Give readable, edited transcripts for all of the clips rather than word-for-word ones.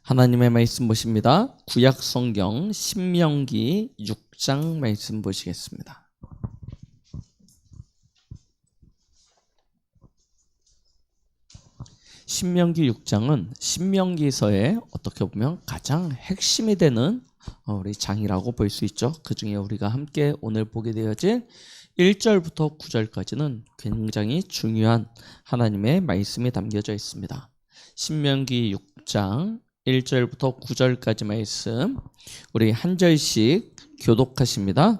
하나님의 말씀 보십니다. 구약 성경 신명기 6장 말씀 보시겠습니다. 신명기 6장은 신명기서에 어떻게 보면 가장 핵심이 되는 우리 장이라고 볼 수 있죠. 그 중에 우리가 함께 오늘 보게 되어질 1절부터 9절까지는 굉장히 중요한 하나님의 말씀이 담겨져 있습니다. 신명기 6장 1절부터 9절까지 말씀 우리 한 절씩 교독하십니다.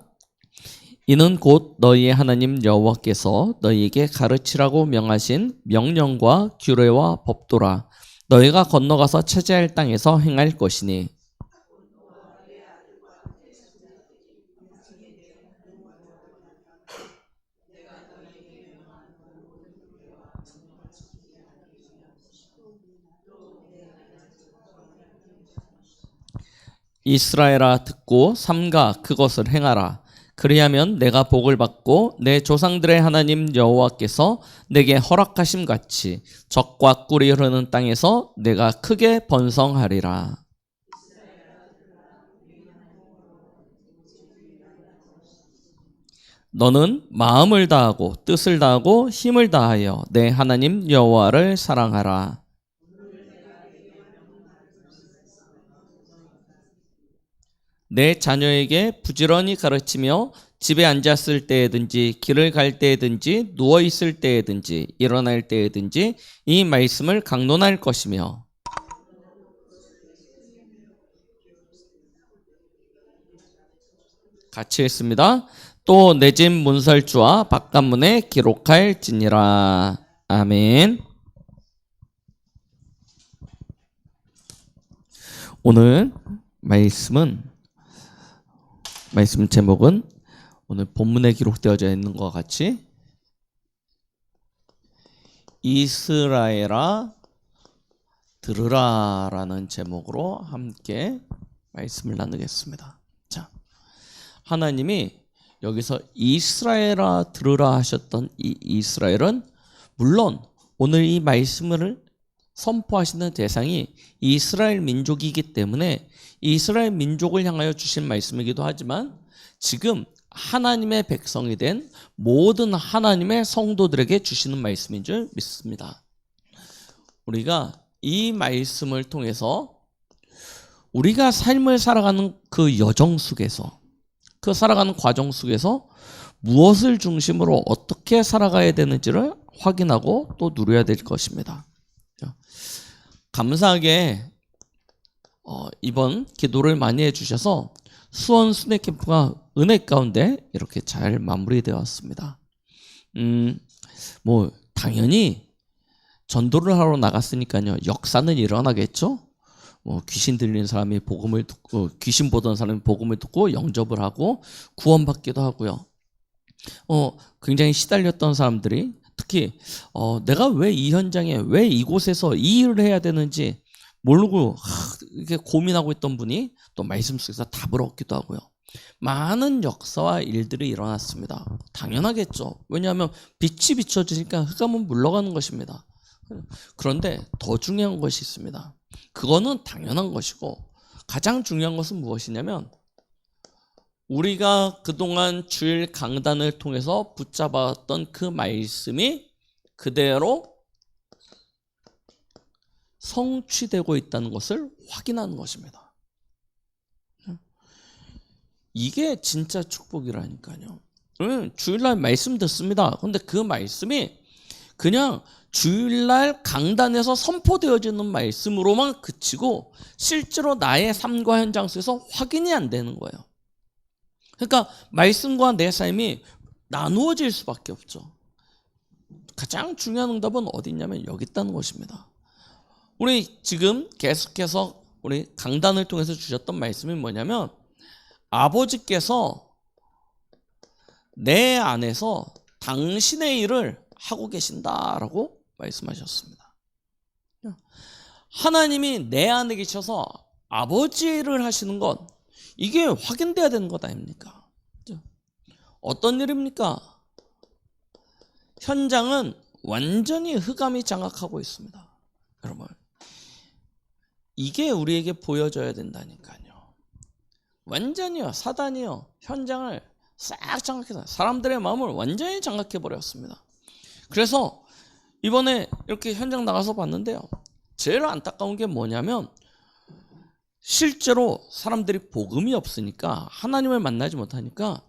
이는 곧 너희의 하나님 여호와께서 너희에게 가르치라고 명하신 명령과 규례와 법도라. 너희가 건너가서 차지할 땅에서 행할 것이니 이스라엘아 듣고 삼가 그것을 행하라. 그리하면 내가 복을 받고 내 조상들의 하나님 여호와께서 내게 허락하심 같이 젖과 꿀이 흐르는 땅에서 내가 크게 번성하리라. 너는 마음을 다하고 뜻을 다하고 힘을 다하여 내 하나님 여호와를 사랑하라. 내 자녀에게 부지런히 가르치며 집에 앉았을 때에든지 길을 갈 때에든지 누워 있을 때에든지 일어날 때에든지 이 말씀을 강론할 것이며 같이 했습니다. 또 내 집 문설주와 바깥문에 기록할지니라. 아멘. 오늘 말씀 제목은 오늘 본문에 기록되어져 있는 것과 같이 이스라엘아 들으라 라는 제목으로 함께 말씀을 나누겠습니다. 자, 하나님이 여기서 이스라엘아 들으라 하셨던 이 이스라엘은 물론 오늘 이 말씀을 선포하시는 대상이 이스라엘 민족이기 때문에 이스라엘 민족을 향하여 주신 말씀이기도 하지만 지금 하나님의 백성이 된 모든 하나님의 성도들에게 주시는 말씀인 줄 믿습니다. 우리가 이 말씀을 통해서 우리가 삶을 살아가는 그 여정 속에서 그 살아가는 과정 속에서 무엇을 중심으로 어떻게 살아가야 되는지를 확인하고 또 누려야 될 것입니다. 감사하게 이번 기도를 많이 해주셔서 수원 순회 캠프가 은혜 가운데 이렇게 잘 마무리되었습니다. 당연히 전도를 하러 나갔으니까요. 역사는 일어나겠죠. 귀신 들리는 사람이 복음을 듣고 귀신 보던 사람이 복음을 듣고 영접을 하고 구원받기도 하고요. 굉장히 시달렸던 사람들이 특히 내가 왜 이 현장에 왜 이곳에서 이 일을 해야 되는지 모르고 이렇게 고민하고 있던 분이 또 말씀 속에서 답을 얻기도 하고요. 많은 역사와 일들이 일어났습니다. 당연하겠죠. 왜냐하면 빛이 비춰지니까 흑암은 물러가는 것입니다. 그런데 더 중요한 것이 있습니다. 그거는 당연한 것이고 가장 중요한 것은 무엇이냐면 우리가 그동안 주일 강단을 통해서 붙잡았던 그 말씀이 그대로 성취되고 있다는 것을 확인하는 것입니다. 이게 진짜 축복이라니까요. 주일날 말씀 듣습니다. 그런데 그 말씀이 그냥 주일날 강단에서 선포되어지는 말씀으로만 그치고 실제로 나의 삶과 현장 속에서 확인이 안 되는 거예요. 그러니까 말씀과 내 삶이 나누어질 수밖에 없죠. 가장 중요한 응답은 어디 있냐면 여기 있다는 것입니다. 우리 지금 계속해서 우리 강단을 통해서 주셨던 말씀이 뭐냐면 아버지께서 내 안에서 당신의 일을 하고 계신다라고 말씀하셨습니다. 하나님이 내 안에 계셔서 아버지의 일을 하시는 것 이게 확인돼야 되는 것 아닙니까? 어떤 일입니까? 현장은 완전히 흑암이 장악하고 있습니다. 여러분 이게 우리에게 보여져야 된다니까요. 완전히요, 사단이요, 현장을 싹 장악해서 사람들의 마음을 완전히 장악해버렸습니다. 그래서 이번에 이렇게 현장 나가서 봤는데요, 제일 안타까운 게 뭐냐면 실제로 사람들이 복음이 없으니까, 하나님을 만나지 못하니까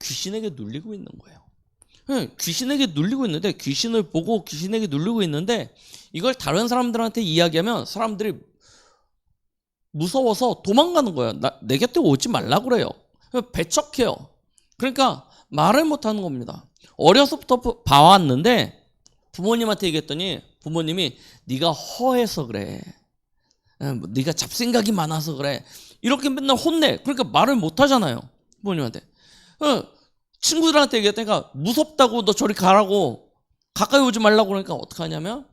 귀신에게 눌리고 있는 거예요. 귀신에게 눌리고 있는데, 귀신을 보고 귀신에게 눌리고 있는데, 이걸 다른 사람들한테 이야기하면 사람들이 무서워서 도망가는 거예요. 내 곁에 오지 말라고 그래요. 배척해요. 그러니까 말을 못하는 겁니다. 어려서부터 봐왔는데 부모님한테 얘기했더니 부모님이 네가 허해서 그래, 네가 잡생각이 많아서 그래, 이렇게 맨날 혼내. 그러니까 말을 못하잖아요, 부모님한테. 친구들한테 얘기했다니까 무섭다고, 너 저리 가라고, 가까이 오지 말라고. 그러니까 어떻게 하냐면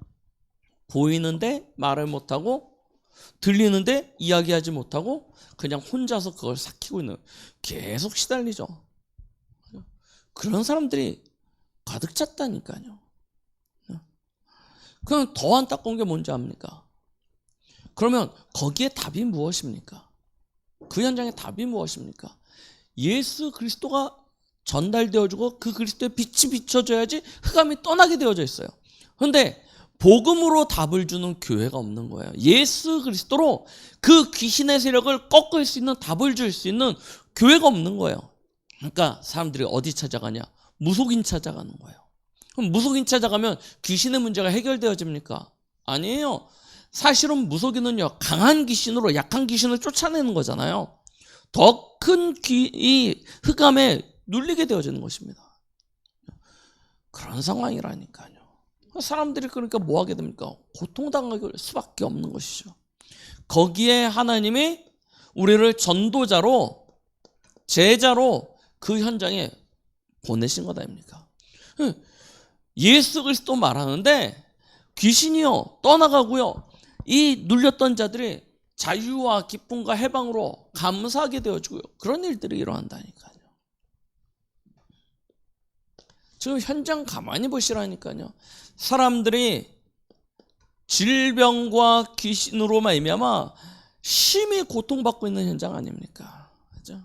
보이는데 말을 못하고, 들리는데 이야기하지 못하고 그냥 혼자서 그걸 삭히고 있는, 계속 시달리죠. 그런 사람들이 가득 찼다니까요. 그럼 더 안타까운 게 뭔지 압니까? 그러면 거기에 답이 무엇입니까? 그 현장의 답이 무엇입니까? 예수 그리스도가 전달되어주고 그 그리스도의 빛이 비춰져야지 흑암이 떠나게 되어져 있어요. 그런데 복음으로 답을 주는 교회가 없는 거예요. 예수 그리스도로 그 귀신의 세력을 꺾을 수 있는, 답을 줄 수 있는 교회가 없는 거예요. 그러니까 사람들이 어디 찾아가냐? 무속인 찾아가는 거예요. 그럼 무속인 찾아가면 귀신의 문제가 해결되어집니까? 아니에요. 사실은 무속인은요, 강한 귀신으로 약한 귀신을 쫓아내는 거잖아요. 더 큰 이 흑암에 눌리게 되어지는 것입니다. 그런 상황이라니까요. 사람들이 그러니까 뭐 하게 됩니까? 고통당할 수밖에 없는 것이죠. 거기에 하나님이 우리를 전도자로, 제자로 그 현장에 보내신 것 아닙니까? 예수 그리스도 말하는데 귀신이요 떠나가고요, 이 눌렸던 자들이 자유와 기쁨과 해방으로 감사하게 되어주고요, 그런 일들이 일어난다니까요. 지금 현장 가만히 보시라니까요. 사람들이 질병과 귀신으로 말미암아 심히 고통받고 있는 현장 아닙니까? 그죠?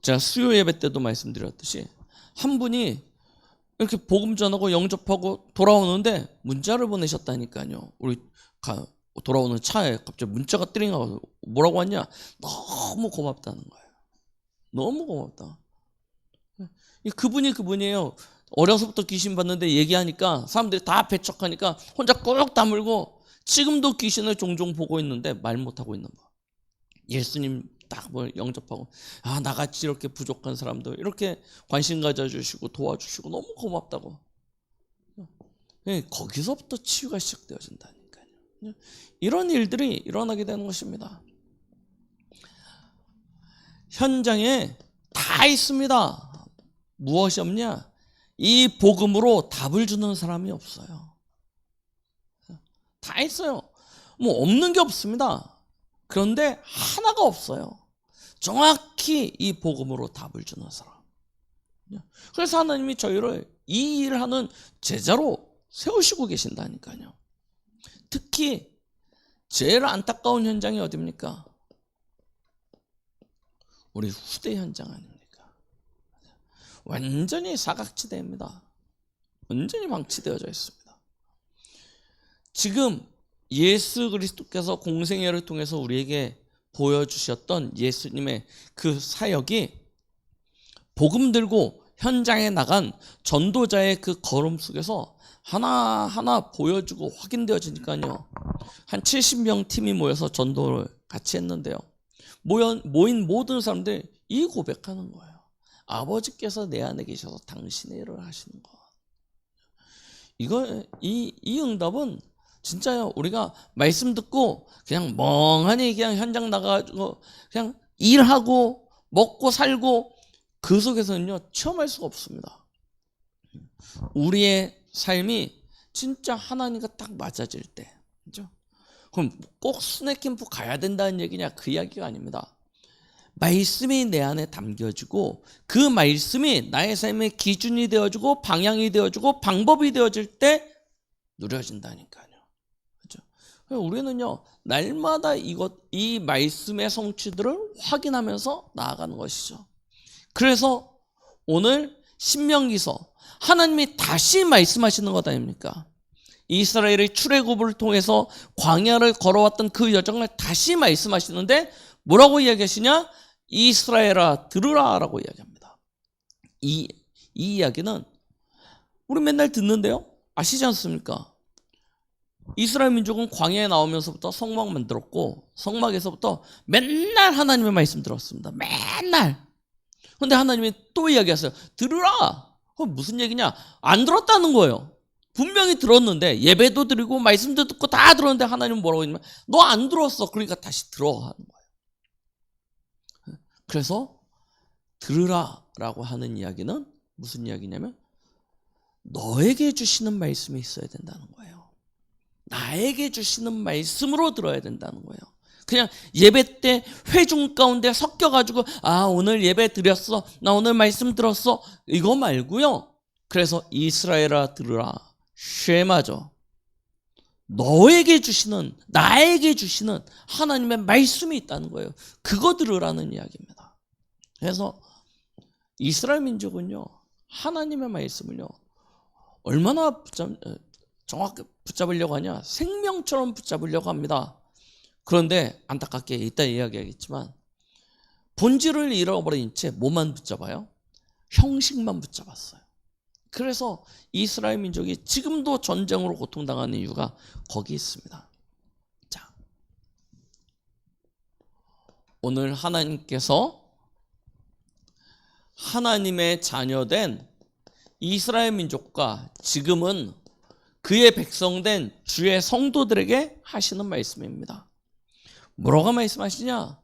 제가 수요 예배 때도 말씀드렸듯이 한 분이 이렇게 복음 전하고 영접하고 돌아오는데 문자를 보내셨다니까요. 우리 돌아오는 차에 갑자기 문자가 띠링하고 뭐라고 왔냐? 너무 고맙다는 거예요. 너무 고맙다. 그분이 그분이에요. 어려서부터 귀신 봤는데 얘기하니까 사람들이 다 배척하니까 혼자 꾹 다물고 지금도 귀신을 종종 보고 있는데 말 못하고 있는 거. 예수님 딱 영접하고, 나같이 이렇게 부족한 사람도 이렇게 관심 가져주시고 도와주시고 너무 고맙다고. 거기서부터 치유가 시작되어진다니까요. 이런 일들이 일어나게 되는 것입니다. 현장에 다 있습니다. 무엇이 없냐? 이 복음으로 답을 주는 사람이 없어요. 다 있어요. 뭐 없는 게 없습니다. 그런데 하나가 없어요. 정확히 이 복음으로 답을 주는 사람. 그래서 하나님이 저희를 이 일을 하는 제자로 세우시고 계신다니까요. 특히 제일 안타까운 현장이 어디입니까? 우리 후대 현장 아닙니까? 완전히 사각지대입니다. 완전히 방치되어져 있습니다. 지금 예수 그리스도께서 공생애를 통해서 우리에게 보여주셨던 예수님의 그 사역이 복음 들고 현장에 나간 전도자의 그 걸음 속에서 하나하나 보여주고 확인되어지니까요, 한 70명 팀이 모여서 전도를 같이 했는데요, 모인 모든 사람들이 이 고백하는 거예요. 아버지께서 내 안에 계셔서 당신의 일을 하시는 것. 이 응답은 진짜요, 우리가 말씀 듣고 그냥 멍하니 그냥 현장 나가가지고 그냥 일하고 먹고 살고 그 속에서는요 체험할 수가 없습니다. 우리의 삶이 진짜 하나님과 딱 맞아질 때, 그렇죠? 그럼 꼭 순회 캠프 가야 된다는 얘기냐? 그 이야기가 아닙니다. 말씀이 내 안에 담겨지고 그 말씀이 나의 삶의 기준이 되어주고 방향이 되어주고 방법이 되어질 때 누려진다니까요. 그렇죠? 우리는요 날마다 이 말씀의 성취들을 확인하면서 나아가는 것이죠. 그래서 오늘 신명기서 하나님이 다시 말씀하시는 것 아닙니까? 이스라엘의 출애굽을 통해서 광야를 걸어왔던 그 여정을 다시 말씀하시는데 뭐라고 이야기하시냐? 이스라엘아 들으라 라고 이야기합니다. 이 이야기는 우리 맨날 듣는데요, 아시지 않습니까? 이스라엘 민족은 광야에 나오면서부터 성막 만들었고 성막에서부터 맨날 하나님의 말씀 들었습니다. 맨날. 근데 하나님이 또 이야기하세요. 들으라. 그럼 무슨 얘기냐? 안 들었다는 거예요. 분명히 들었는데 예배도 드리고 말씀도 듣고 다 들었는데 하나님은 뭐라고 했냐면 너 안 들었어. 그러니까 다시 들어 하는 거예요. 그래서 들으라라고 하는 이야기는 무슨 이야기냐면 너에게 주시는 말씀이 있어야 된다는 거예요. 나에게 주시는 말씀으로 들어야 된다는 거예요. 그냥 예배 때 회중 가운데 섞여가지고 아 오늘 예배 드렸어, 나 오늘 말씀 들었어, 이거 말고요. 그래서 이스라엘아 들으라, 쉐마죠. 너에게 주시는, 나에게 주시는 하나님의 말씀이 있다는 거예요. 그거 들으라는 이야기입니다. 그래서 이스라엘 민족은요 하나님의 말씀을요 얼마나 정확히 붙잡으려고 하냐? 생명처럼 붙잡으려고 합니다. 그런데 안타깝게 이따 이야기하겠지만 본질을 잃어버린 채 뭐만 붙잡아요? 형식만 붙잡았어요. 그래서 이스라엘 민족이 지금도 전쟁으로 고통당하는 이유가 거기 있습니다. 자, 오늘 하나님께서 하나님의 자녀된 이스라엘 민족과 지금은 그의 백성된 주의 성도들에게 하시는 말씀입니다. 뭐라고 말씀하시냐?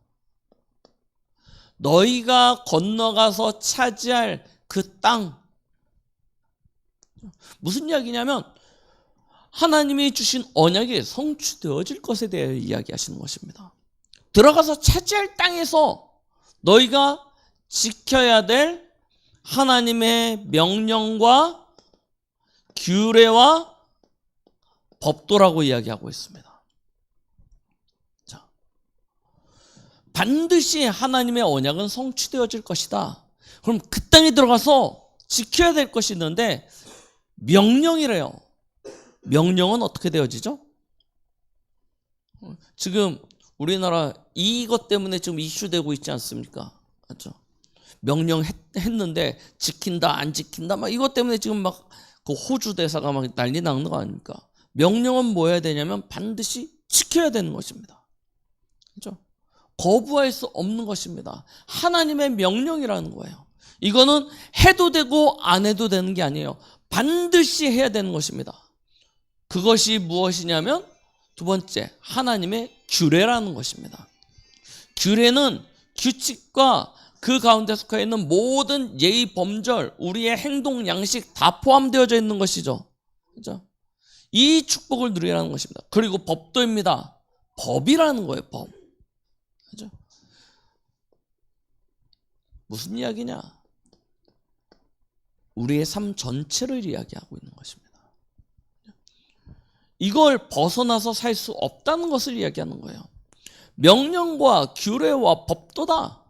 너희가 건너가서 차지할 그 땅. 무슨 이야기냐면 하나님이 주신 언약이 성취되어질 것에 대해 이야기하시는 것입니다. 들어가서 차지할 땅에서 너희가 지켜야 될 하나님의 명령과 규례와 법도라고 이야기하고 있습니다. 자, 반드시 하나님의 언약은 성취되어질 것이다. 그럼 그 땅에 들어가서 지켜야 될 것이 있는데 명령이래요. 명령은 어떻게 되어지죠? 지금 우리나라 이것 때문에 지금 이슈되고 있지 않습니까? 맞죠? 명령했는데 지킨다 안 지킨다 막 이것 때문에 지금 막 그 호주 대사가 막 난리 나는 거 아닙니까? 명령은 뭐 해야 되냐면 반드시 지켜야 되는 것입니다. 그렇죠? 거부할 수 없는 것입니다. 하나님의 명령이라는 거예요. 이거는 해도 되고 안 해도 되는 게 아니에요. 반드시 해야 되는 것입니다. 그것이 무엇이냐면 두 번째, 하나님의 규례라는 것입니다. 규례는 규칙과 그 가운데 속해 있는 모든 예의 범절, 우리의 행동 양식 다 포함되어져 있는 것이죠. 그렇죠? 이 축복을 누리라는 것입니다. 그리고 법도입니다. 법이라는 거예요, 법. 그렇죠? 무슨 이야기냐? 우리의 삶 전체를 이야기하고 있는 것입니다. 이걸 벗어나서 살 수 없다는 것을 이야기하는 거예요. 명령과 규례와 법도다.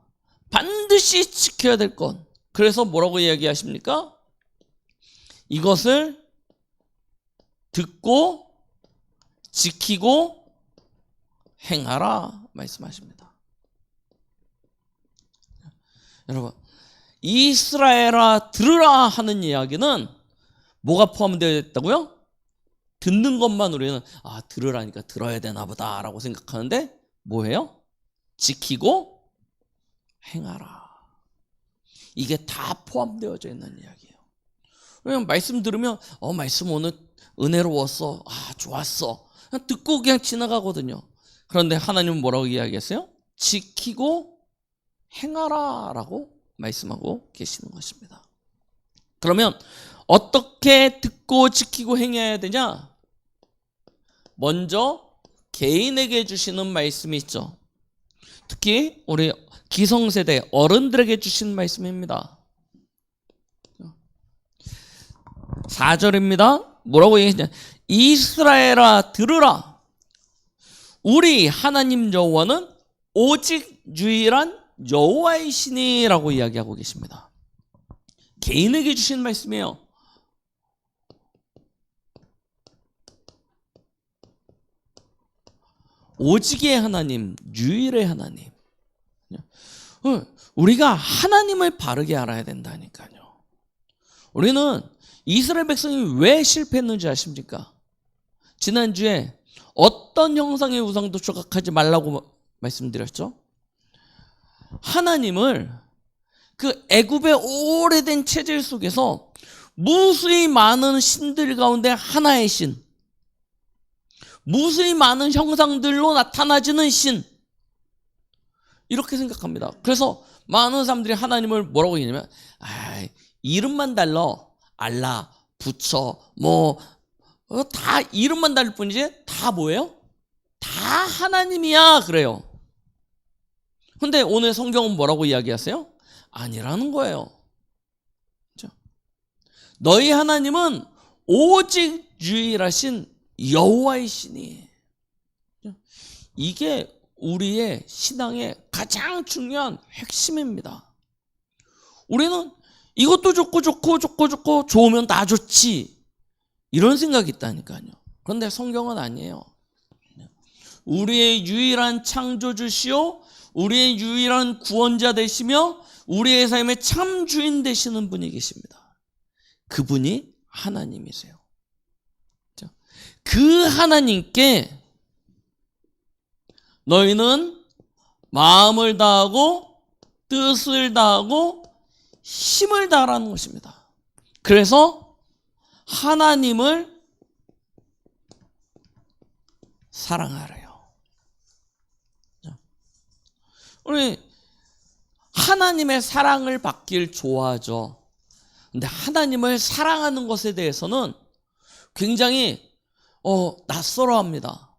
반드시 지켜야 될 것. 그래서 뭐라고 이야기하십니까? 이것을 듣고 지키고 행하라 말씀하십니다. 여러분, 이스라엘아 들으라 하는 이야기는 뭐가 포함되어 있다고요? 듣는 것만 우리는 들으라니까 들어야 되나 보다 라고 생각하는데 뭐예요? 지키고 행하라. 이게 다 포함되어져 있는 이야기예요. 왜냐면 말씀 들으면 말씀 오늘 은혜로웠어, 좋았어, 그냥 듣고 그냥 지나가거든요. 그런데 하나님은 뭐라고 이야기했어요? 지키고 행하라 라고 말씀하고 계시는 것입니다. 그러면 어떻게 듣고 지키고 행해야 되냐? 먼저 개인에게 주시는 말씀이 있죠. 특히 우리 기성세대 어른들에게 주신 말씀입니다. 4절입니다. 뭐라고 얘기했냐? 이스라엘아 들으라. 우리 하나님 여호와는 오직 유일한 여호와이시니라고 이야기하고 계십니다. 개인에게 주신 말씀이에요. 오직의 하나님, 유일의 하나님. 우리가 하나님을 바르게 알아야 된다니까요. 우리는 이스라엘 백성이 왜 실패했는지 아십니까? 지난주에 어떤 형상의 우상도 조각하지 말라고 말씀드렸죠? 하나님을 그 애굽의 오래된 체질 속에서 무수히 많은 신들 가운데 하나의 신, 무수히 많은 형상들로 나타나지는 신, 이렇게 생각합니다. 그래서 많은 사람들이 하나님을 뭐라고 얘기하냐면 이름만 달라, 알라, 부처, 다 이름만 다를 뿐이지 다 뭐예요? 다 하나님이야 그래요. 근데 오늘 성경은 뭐라고 이야기하세요? 아니라는 거예요. 그렇죠? 너희 하나님은 오직 유일하신 여호와이시니. 이게 우리의 신앙의 가장 중요한 핵심입니다. 우리는 이것도 좋고 좋으면 다 좋지, 이런 생각이 있다니까요. 그런데 성경은 아니에요. 우리의 유일한 창조주시오, 우리의 유일한 구원자 되시며 우리의 삶의 참 주인 되시는 분이 계십니다. 그분이 하나님이세요. 그 하나님께 너희는 마음을 다하고 뜻을 다하고 힘을 다하라는 것입니다. 그래서 하나님을 사랑하래요. 우리 하나님의 사랑을 받길 좋아하죠. 근데 하나님을 사랑하는 것에 대해서는 굉장히 낯설어합니다.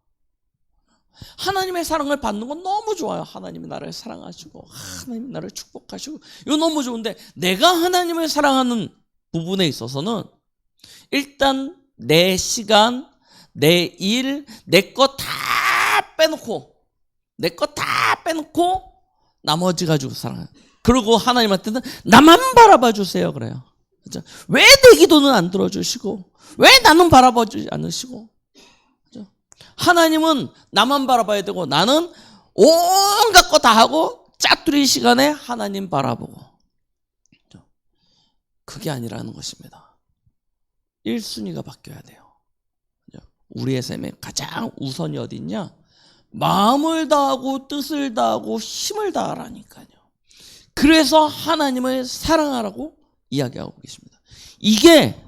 하나님의 사랑을 받는 건 너무 좋아요. 하나님이 나를 사랑하시고 하나님이 나를 축복하시고, 이거 너무 좋은데 내가 하나님을 사랑하는 부분에 있어서는 일단 내 시간, 내 일, 내 거 다 빼놓고 나머지 가지고 사랑해요. 그리고 하나님한테는 나만 바라봐 주세요 그래요. 그렇죠? 왜 내 기도는 안 들어주시고, 왜 나는 바라보지 않으시고. 그렇죠? 하나님은 나만 바라봐야 되고 나는 온갖 거 다 하고 짜투리 시간에 하나님 바라보고. 그렇죠? 그게 아니라는 것입니다. 1순위가 바뀌어야 돼요. 그렇죠? 우리의 삶에 가장 우선이 어디 있냐? 마음을 다하고 뜻을 다하고 힘을 다하라니까요. 그래서 하나님을 사랑하라고 이야기하고 계십니다. 이게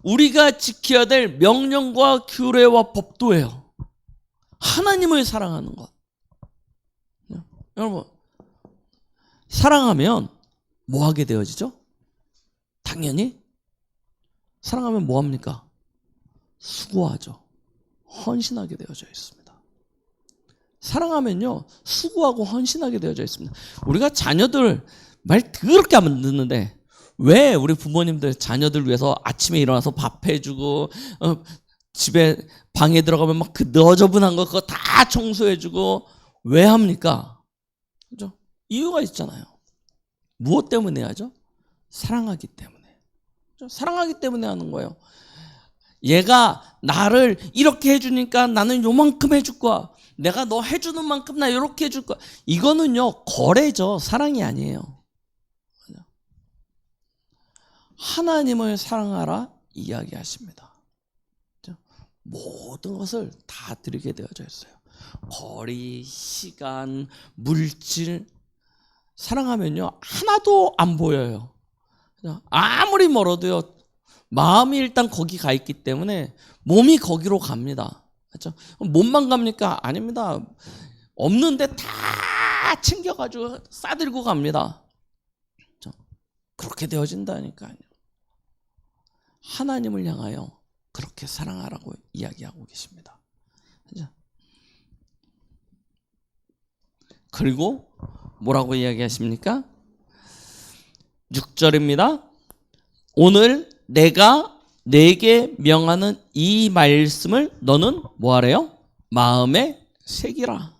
우리가 지켜야 될 명령과 규례와 법도예요. 하나님을 사랑하는 것. 여러분, 사랑하면 뭐 하게 되어지죠? 당연히 사랑하면 뭐 합니까? 수고하죠. 헌신하게 되어져 있습니다. 사랑하면요, 수고하고 헌신하게 되어져 있습니다. 우리가 자녀들 말 더럽게 하면 듣는데, 왜 우리 부모님들 자녀들 위해서 아침에 일어나서 밥 해주고, 집에 방에 들어가면 막 그 너저분한 거 그거 다 청소해주고, 왜 합니까? 그죠? 이유가 있잖아요. 무엇 때문에 하죠? 사랑하기 때문에. 그죠? 사랑하기 때문에 하는 거예요. 얘가 나를 이렇게 해주니까 나는 요만큼 해줄 거야. 내가 너 해주는 만큼 나 이렇게 해줄 거야. 이거는요, 거래죠. 사랑이 아니에요. 하나님을 사랑하라 이야기하십니다. 모든 것을 다 드리게 되어져 있어요. 거리, 시간, 물질. 사랑하면요, 하나도 안 보여요. 아무리 멀어도요, 마음이 일단 거기 가 있기 때문에 몸이 거기로 갑니다. 그렇죠? 몸만 갑니까? 아닙니다. 없는데 다 챙겨가지고 싸들고 갑니다. 그렇죠? 그렇게 되어진다니까요. 하나님을 향하여 그렇게 사랑하라고 이야기하고 계십니다. 그렇죠? 그리고 뭐라고 이야기하십니까? 6절입니다. 오늘 내가 내게 명하는 이 말씀을 너는 뭐하래요? 마음에 새기라.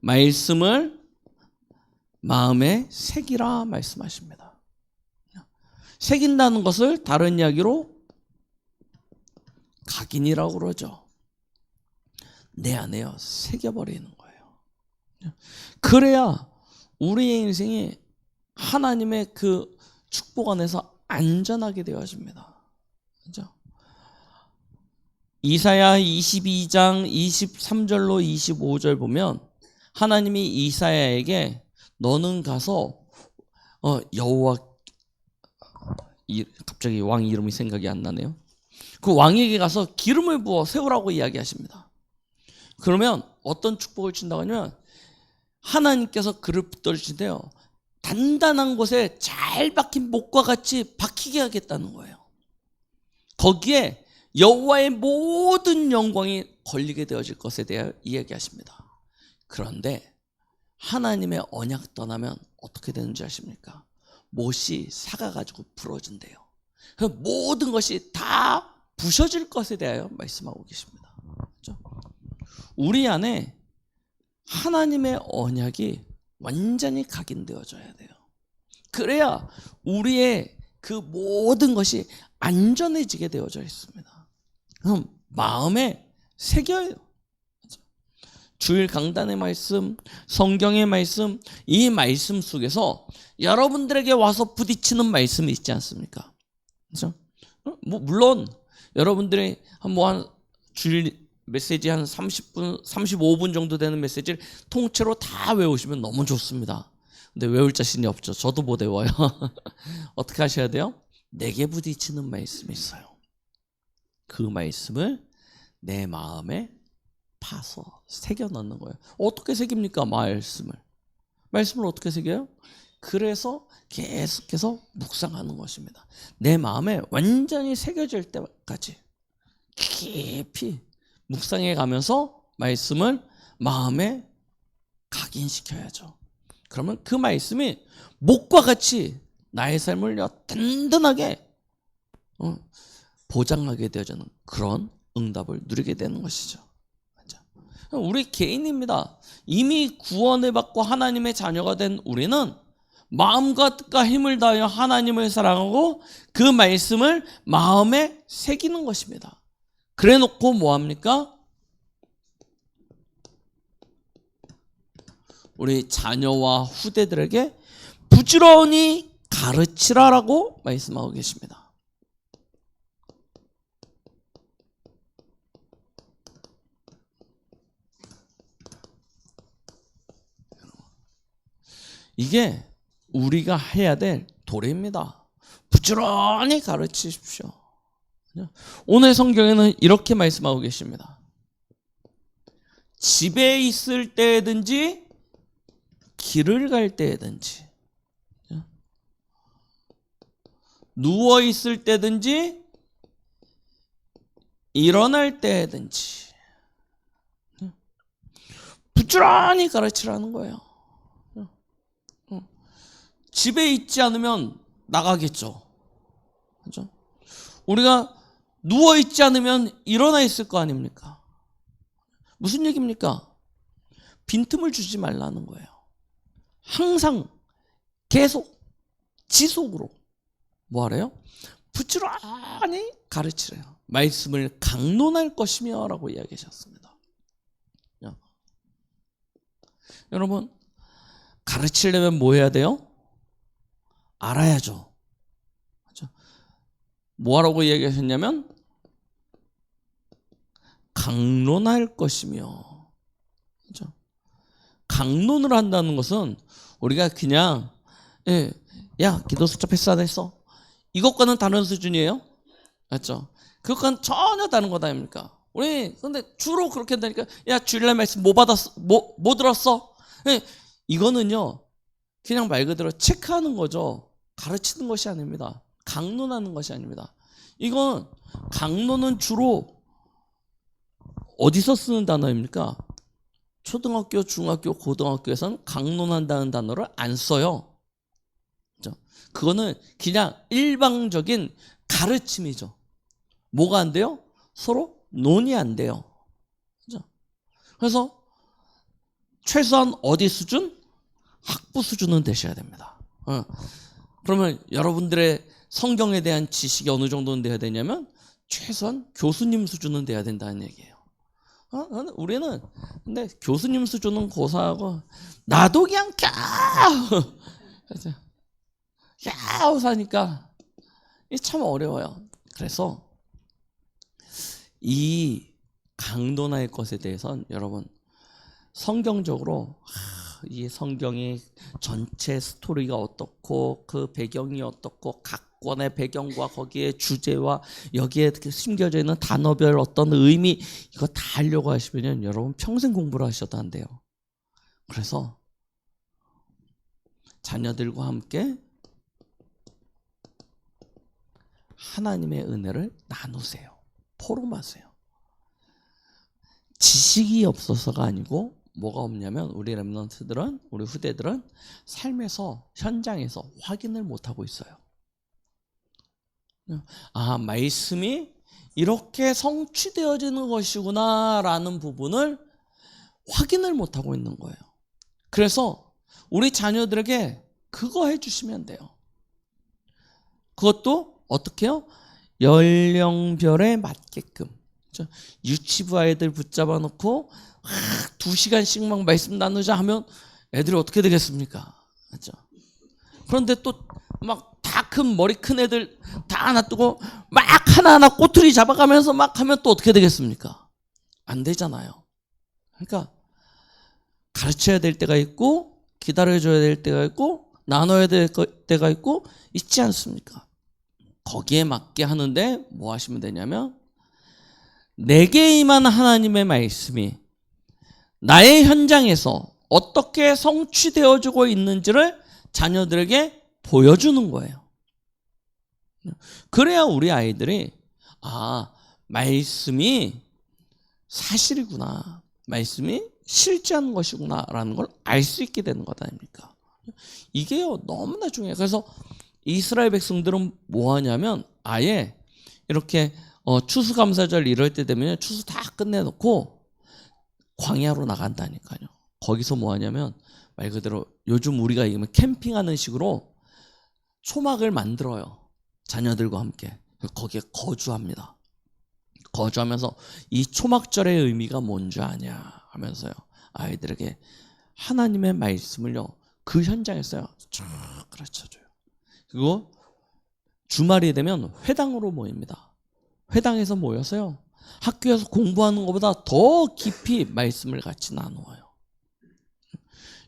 말씀을 마음에 새기라 말씀하십니다. 새긴다는 것을 다른 이야기로 각인이라고 그러죠. 내 안에요 새겨버리는 거예요. 그래야 우리의 인생이 하나님의 그 축복 안에서 안전하게 되어집니다. 그렇죠? 이사야 22장 23절로 25절 보면 하나님이 이사야에게 너는 가서 여호와, 갑자기 왕 이름이 생각이 안 나네요. 그 왕에게 가서 기름을 부어 세우라고 이야기하십니다. 그러면 어떤 축복을 준다고 하냐면 하나님께서 그를 붙들으신데요, 단단한 곳에 잘 박힌 목과 같이 박히게 하겠다는 거예요. 거기에 여호와의 모든 영광이 걸리게 되어질 것에 대해 이야기하십니다. 그런데 하나님의 언약 떠나면 어떻게 되는지 아십니까? 못이 삭아가지고 부러진대요. 모든 것이 다 부셔질 것에 대하여 말씀하고 계십니다. 그렇죠? 우리 안에 하나님의 언약이 완전히 각인되어져야 돼요. 그래야 우리의 그 모든 것이 안전해지게 되어져 있습니다. 그럼 마음에 새겨요. 주일 강단의 말씀, 성경의 말씀, 이 말씀 속에서 여러분들에게 와서 부딪히는 말씀이 있지 않습니까? 그렇죠? 물론 여러분들이 한 주일 메시지 한 30분, 35분 정도 되는 메시지를 통째로 다 외우시면 너무 좋습니다. 근데 외울 자신이 없죠. 저도 못 외워요. 어떻게 하셔야 돼요? 내게 부딪히는 말씀이 있어요. 그 말씀을 내 마음에 파서 새겨 넣는 거예요. 어떻게 새깁니까? 말씀을 어떻게 새겨요? 그래서 계속해서 묵상하는 것입니다. 내 마음에 완전히 새겨질 때까지 깊이 묵상해 가면서 말씀을 마음에 각인시켜야죠. 그러면 그 말씀이 목과 같이 나의 삶을 든든하게 보장하게 되어지는 그런 응답을 누리게 되는 것이죠. 우리 개인입니다. 이미 구원을 받고 하나님의 자녀가 된 우리는 마음과 뜻과 힘을 다하여 하나님을 사랑하고 그 말씀을 마음에 새기는 것입니다. 그래 놓고 뭐합니까? 우리 자녀와 후대들에게 부지런히 가르치라라고 말씀하고 계십니다. 이게 우리가 해야 될 도리입니다. 부지런히 가르치십시오. 오늘 성경에는 이렇게 말씀하고 계십니다. 집에 있을 때든지 길을 갈 때든지 누워 있을 때든지 일어날 때든지 부지런히 가르치라는 거예요. 집에 있지 않으면 나가겠죠. 그렇죠? 우리가 누워 있지 않으면 일어나 있을 거 아닙니까? 무슨 얘기입니까? 빈틈을 주지 말라는 거예요. 항상 계속 지속으로 뭐 하래요? 부지런히 가르치래요. 말씀을 강론할 것이며 라고 이야기하셨습니다. 여러분, 가르치려면 뭐 해야 돼요? 알아야죠. 그렇죠? 뭐 하라고 이야기하셨냐면 강론할 것이며. 그렇죠? 강론을 한다는 것은 우리가 그냥 야 기도 숫자 패스 안 했어, 이것과는 다른 수준이에요. 맞죠? 그것과는 전혀 다른 것 아닙니까? 우리 근데 주로 그렇게 한다니까. 야 주일날 말씀 뭐 받았어? 뭐 들었어? 이거는요 그냥 말 그대로 체크하는 거죠. 가르치는 것이 아닙니다. 강론하는 것이 아닙니다. 이건 강론은 주로 어디서 쓰는 단어입니까? 초등학교, 중학교, 고등학교에서는 강론한다는 단어를 안 써요. 그죠? 그거는 그냥 일방적인 가르침이죠. 뭐가 안 돼요? 서로 논이 안 돼요. 그죠? 그래서 최소한 어디 수준? 학부 수준은 되셔야 됩니다. 그러면 여러분들의 성경에 대한 지식이 어느 정도는 돼야 되냐면 최소한 교수님 수준은 돼야 된다는 얘기예요. 우리는 근데 교수님 수준은 고사하고 나도 그냥 꺄우 사니까 이게 참 어려워요. 그래서 이 강도나의 것에 대해서는 여러분 성경적으로 이 성경이 전체 스토리가 어떻고 그 배경이 어떻고 각 권의 배경과 거기에 주제와 여기에 심겨져 있는 단어별 어떤 의미 이거 다 하려고 하시면 여러분 평생 공부를 하셔도 안 돼요. 그래서 자녀들과 함께 하나님의 은혜를 나누세요. 포럼하세요. 지식이 없어서가 아니고 뭐가 없냐면 우리 랩런트들은 우리 후대들은 삶에서 현장에서 확인을 못하고 있어요. 말씀이 이렇게 성취되어지는 것이구나 라는 부분을 확인을 못하고 있는 거예요. 그래서 우리 자녀들에게 그거 해주시면 돼요. 그것도 어떻게 해요? 연령별에 맞게끔. 유치부 아이들 붙잡아 놓고 2시간씩 막 말씀 나누자 하면 애들이 어떻게 되겠습니까? 그렇죠? 그런데 또 막 다 큰 머리 큰 애들 다 놔두고 막 하나하나 꼬투리 잡아가면서 막 하면 또 어떻게 되겠습니까? 안 되잖아요. 그러니까 가르쳐야 될 때가 있고 기다려줘야 될 때가 있고 나눠야 될 때가 있고 있지 않습니까? 거기에 맞게 하는데 뭐 하시면 되냐면 내게 임한 하나님의 말씀이 나의 현장에서 어떻게 성취되어지고 있는지를 자녀들에게 보여주는 거예요. 그래야 우리 아이들이 말씀이 사실이구나. 말씀이 실제하는 것이구나 라는 걸 알 수 있게 되는 것 아닙니까? 이게요 너무나 중요해요. 그래서 이스라엘 백성들은 뭐 하냐면 아예 이렇게 추수감사절 이럴 때 되면 추수 다 끝내놓고 광야로 나간다니까요. 거기서 뭐 하냐면 말 그대로 요즘 우리가 얘기하면 캠핑하는 식으로 초막을 만들어요. 자녀들과 함께. 거기에 거주합니다. 거주하면서 이 초막절의 의미가 뭔지 아냐 하면서요. 아이들에게 하나님의 말씀을요. 그 현장에서요. 쫙 가르쳐줘요. 그리고 주말이 되면 회당으로 모입니다. 회당에서 모여서요. 학교에서 공부하는 것보다 더 깊이 말씀을 같이 나누어요.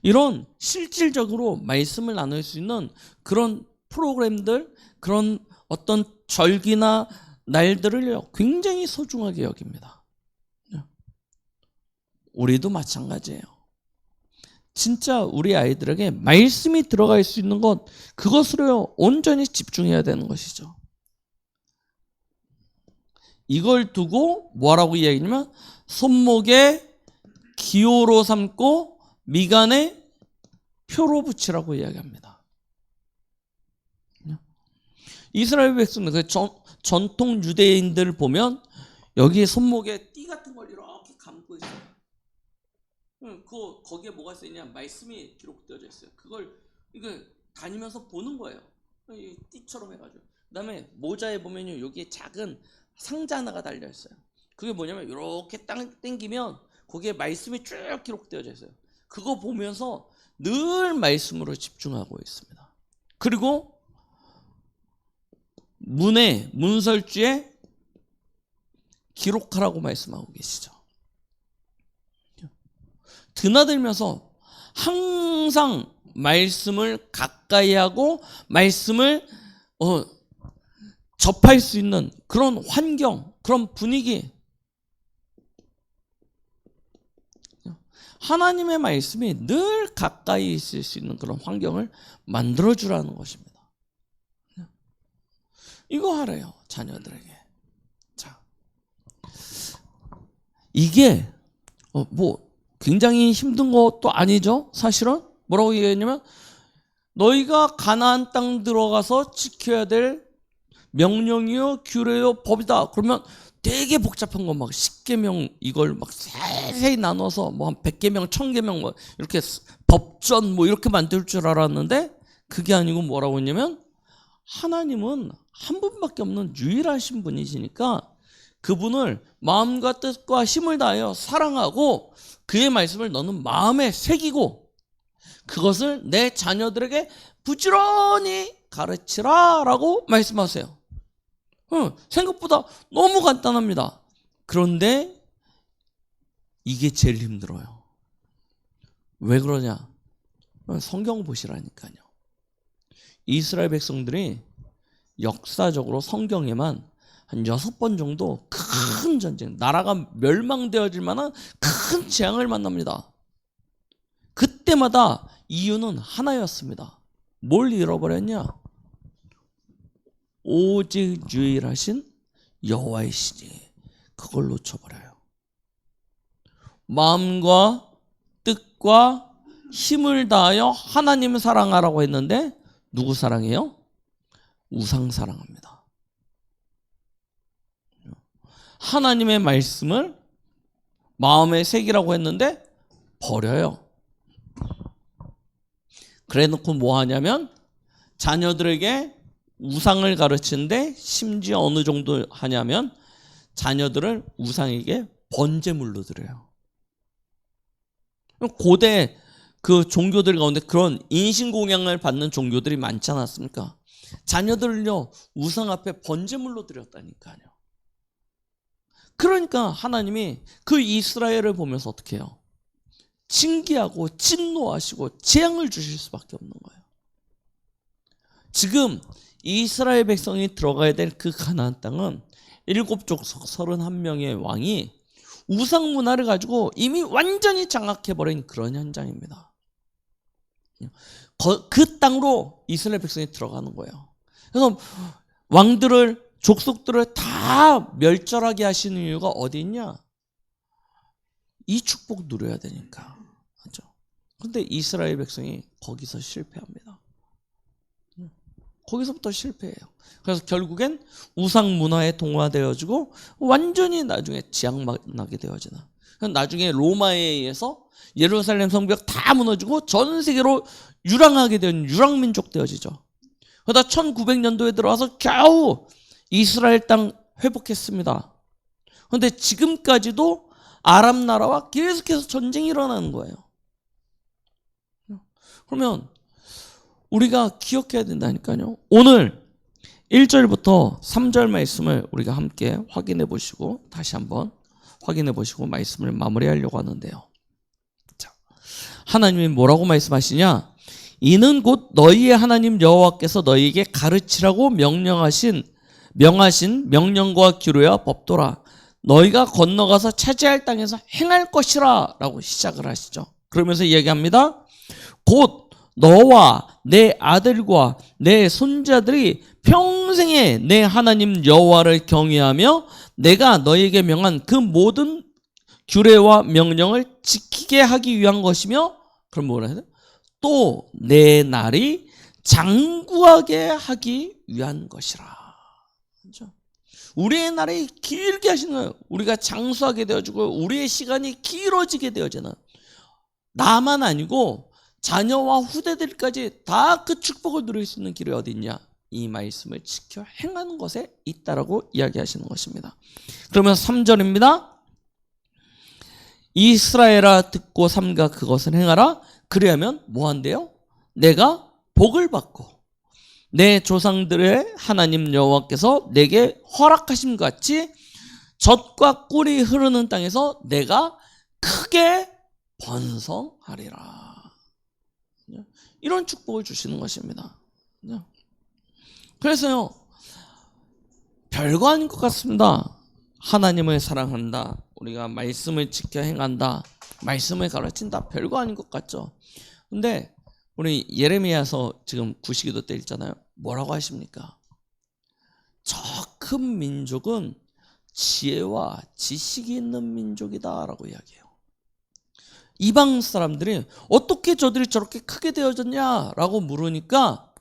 이런 실질적으로 말씀을 나눌 수 있는 그런 프로그램들, 그런 어떤 절기나 날들을 굉장히 소중하게 여깁니다. 우리도 마찬가지예요. 진짜 우리 아이들에게 말씀이 들어갈 수 있는 것, 그것으로 온전히 집중해야 되는 것이죠. 이걸 두고 뭐라고 이야기하냐면 손목에 기호로 삼고 미간에 표로 붙이라고 이야기합니다. 이스라엘 백성들, 전통 유대인들 보면 여기 손목에 띠 같은 걸 이렇게 감고 있어요. 거기에 뭐가 쓰이냐? 말씀이 기록되어져 있어요. 그걸 다니면서 보는 거예요. 띠처럼 해가지고. 그다음에 모자에 보면요, 여기에 작은 상자 하나가 달려 있어요. 그게 뭐냐면 이렇게 당기면 거기에 말씀이 쭉 기록되어져 있어요. 그거 보면서 늘 말씀으로 집중하고 있습니다. 그리고 문설주에 기록하라고 말씀하고 계시죠. 드나들면서 항상 말씀을 가까이 하고 말씀을 접할 수 있는 그런 환경, 그런 분위기, 하나님의 말씀이 늘 가까이 있을 수 있는 그런 환경을 만들어주라는 것입니다. 이거 하래요, 자녀들에게. 자, 이게 굉장히 힘든 것도 아니죠. 사실은 뭐라고 얘기했냐면 너희가 가나안 땅 들어가서 지켜야 될 명령이요 규례요 법이다. 그러면 되게 복잡한 거 막 10계명 이걸 막 세세히 나눠서 뭐 한 100계명, 1000계명 뭐 이렇게 법전 뭐 이렇게 만들 줄 알았는데 그게 아니고 뭐라고 했냐면 하나님은 한 분밖에 없는 유일하신 분이시니까 그분을 마음과 뜻과 힘을 다하여 사랑하고 그의 말씀을 너는 마음에 새기고 그것을 내 자녀들에게 부지런히 가르치라 라고 말씀하세요. 생각보다 너무 간단합니다. 그런데 이게 제일 힘들어요. 왜 그러냐? 성경 보시라니까요. 이스라엘 백성들이 역사적으로 성경에만 한 6번 정도 큰 전쟁, 나라가 멸망되어질 만한 큰 재앙을 만납니다. 그때마다 이유는 하나였습니다. 뭘 잃어버렸냐? 오직 유일하신 여호와의 신이 그걸 놓쳐버려요. 마음과 뜻과 힘을 다하여 하나님을 사랑하라고 했는데 누구 사랑해요? 우상 사랑합니다. 하나님의 말씀을 마음에 새기라고 했는데 버려요. 그래 놓고 뭐 하냐면 자녀들에게 우상을 가르치는데 심지어 어느 정도 하냐면 자녀들을 우상에게 번제물로 드려요. 고대 그 종교들 가운데 그런 인신공양을 받는 종교들이 많지 않았습니까? 자녀들을요 우상 앞에 번제물로 드렸다니까요. 그러니까 하나님이 그 이스라엘을 보면서 어떻게 해요? 징계하고 진노하시고 재앙을 주실 수밖에 없는 거예요. 지금 이스라엘 백성이 들어가야 될 그 가나안 땅은 7족속 31명의 왕이 우상 문화를 가지고 이미 완전히 장악해버린 그런 현장입니다. 그 땅으로 이스라엘 백성이 들어가는 거예요. 그래서 왕들을 족속들을 다 멸절하게 하시는 이유가 어디 있냐? 이 축복 누려야 되니까. 그렇죠? 그런데 이스라엘 백성이 거기서 실패합니다. 거기서부터 실패해요. 그래서 결국엔 우상 문화에 동화되어지고 완전히 나중에 지향나게 되어지는. 나중에 로마에 의해서 예루살렘 성벽 다 무너지고 전 세계로 유랑하게 된 유랑민족 되어지죠. 그러다 1900년도에 들어와서 겨우 이스라엘 땅 회복했습니다. 그런데 지금까지도 아랍 나라와 계속해서 전쟁이 일어나는 거예요. 그러면 우리가 기억해야 된다니까요. 오늘 1절부터 3절 말씀을 우리가 함께 확인해 보시고 다시 한번 확인해 보시고 말씀을 마무리하려고 하는데요. 자, 하나님이 뭐라고 말씀하시냐? 이는 곧 너희의 하나님 여호와께서 너희에게 가르치라고 명하신 명령과 규례와 법도라. 너희가 건너가서 차지할 땅에서 행할 것이라 라고 시작을 하시죠. 그러면서 얘기합니다. 곧 너와 내 아들과 내 손자들이 평생에 내 하나님 여호와를 경외하며 내가 너희에게 명한 그 모든 규례와 명령을 지키게 하기 위한 것이며 그럼 뭐라 해야 돼? 또 내 날이 장구하게 하기 위한 것이라. 그렇죠? 우리의 날이 길게 하시는 거예요. 우리가 장수하게 되어지고 우리의 시간이 길어지게 되어지는. 나만 아니고 자녀와 후대들까지 다 그 축복을 누릴 수 있는 길이 어디 있냐? 이 말씀을 지켜 행하는 것에 있다라고 이야기하시는 것입니다. 그러면 3절입니다. 이스라엘아 듣고 삼가 그것을 행하라. 그래야면 뭐 한대요? 내가 복을 받고 내 조상들의 하나님 여호와께서 내게 허락하심 같이 젖과 꿀이 흐르는 땅에서 내가 크게 번성하리라. 이런 축복을 주시는 것입니다. 그래서요, 별거 아닌 것 같습니다. 하나님을 사랑한다, 우리가 말씀을 지켜 행한다, 말씀을 가르친다, 별거 아닌 것 같죠. 근데 우리 예레미야서 지금 구시기도 때 있잖아요. 뭐라고 하십니까? 저 큰 민족은 지혜와 지식이 있는 민족이다 라고 이야기해요. 이방 사람들이 어떻게 저들이 저렇게 크게 되어졌냐라고 물으니까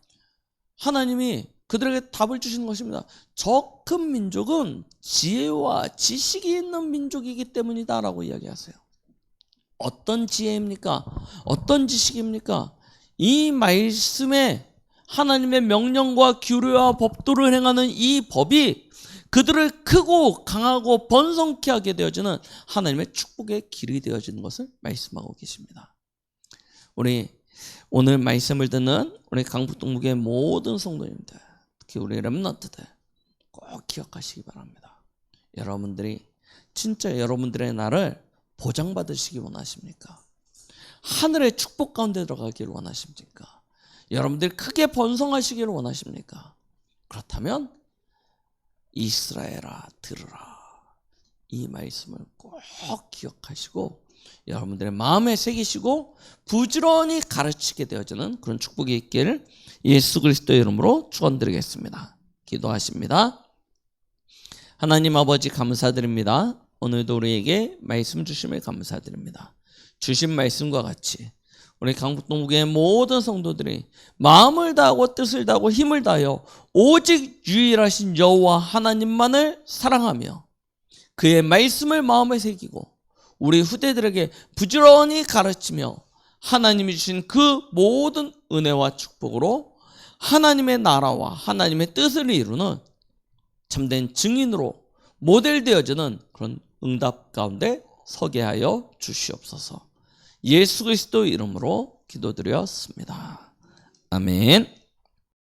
하나님이 그들에게 답을 주시는 것입니다. 저 큰 민족은 지혜와 지식이 있는 민족이기 때문이다라고 이야기하세요. 어떤 지혜입니까? 어떤 지식입니까? 이 말씀에 하나님의 명령과 규례와 법도를 행하는 이 법이 그들을 크고 강하고 번성케 하게 되어지는 하나님의 축복의 길이 되어지는 것을 말씀하고 계십니다. 우리 오늘 말씀을 듣는 우리 강북동북의 모든 성도님들, 특히 우리 렘넌트들 꼭 기억하시기 바랍니다. 여러분들이 진짜 여러분들의 날을 보장받으시기 원하십니까? 하늘의 축복 가운데 들어가기를 원하십니까? 여러분들이 크게 번성하시기를 원하십니까? 그렇다면 이스라엘아 들으라, 이 말씀을 꼭 기억하시고 여러분들의 마음에 새기시고 부지런히 가르치게 되어지는 그런 축복이 있기를 예수 그리스도의 이름으로 축원드리겠습니다. 기도하십니다. 하나님 아버지 감사드립니다. 오늘도 우리에게 말씀 주심을 감사드립니다. 주신 말씀과 같이 우리 강북동북의 모든 성도들이 마음을 다하고 뜻을 다하고 힘을 다하여 오직 유일하신 여호와 하나님만을 사랑하며 그의 말씀을 마음에 새기고 우리 후대들에게 부지런히 가르치며 하나님이 주신 그 모든 은혜와 축복으로 하나님의 나라와 하나님의 뜻을 이루는 참된 증인으로 모델되어지는 그런 응답 가운데 서게 하여 주시옵소서. 예수 그리스도 이름으로 기도드렸습니다. 아멘.